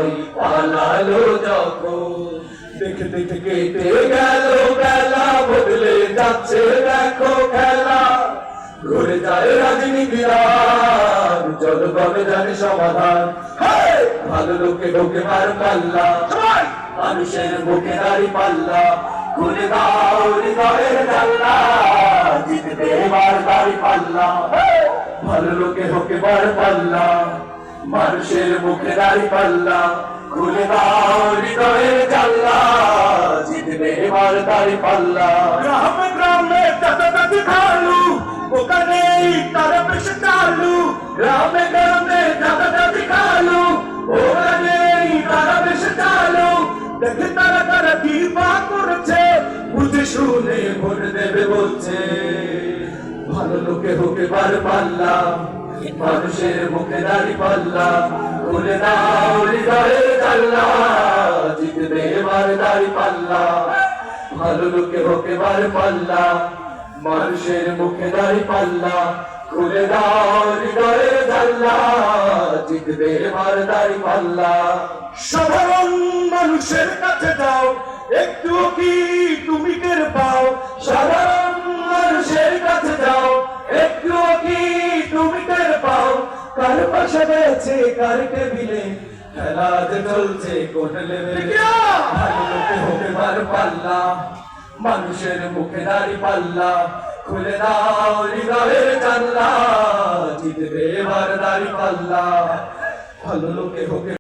হৃদয় পালালো যখন। দেখে দেখে কেটে গেল বেলা, বদলে যাচ্ছে দেখো খেলা। ঘুরে যায় রাজনীতির জনগণ জানে সমাধান। ভালো লোকে ঢোকে মার পাল্লা, মানুষের মুখে দাড়ি পাল্লা। খুলে দাও হৃদয়ের জানলা, জিতবে এবার দাড়ি পাল্লা। ভালো লোকে ঢোকে মার পাল্লা, মানুষের মুখে দাড়ি পাল্লা। খুলে দাও হৃদয়ের জানলা, জিতবে এবার দাড়ি পাল্লা। গ্রামে গ্রামে দাদা দাদি খালু, ওখানে তারা বেশ চালু। গ্রামে গ্রামে দাদা দাদি খালু, ওখানে তারা বেশ চালু। দেখে তারা তারা কি পা করছে, বুঝে শুনে ভোট দেবে বলছে। ভালো লোকে হোকে বার পাল্লা, মানুষের মুখে দাড়ি পাল্লা। খুলে দাও হৃদয়ের জানলা, জিতবে এবার দাড়ি পাল্লা। ভালো লোকে হোকে বার পাল্লা, মানুষের মুখে দাড়ি পাল্লা। খুলে দাও হৃদয়ের জানলা, জিতবে এবার দাড়ি পাল্লা। সাধারণ মানুষের কাছে যাও, একটু কি তুমি টের পাও? সাধারণ মানুষের কাছে যাও, একটু কি তুমি টের পাও? কার পাশে রয়েছে কার টেবিলে, খেলা যে চলছে কোন লেভেলে। ভালো লোকে হোকে বার পাল্লা, মানুষের মুখে দাড়ি পাল্লা। খুলে দাও হৃদয়ের জানলা, জিতবে এবার দাড়ি পাল্লা। ভালো লোকে হোকে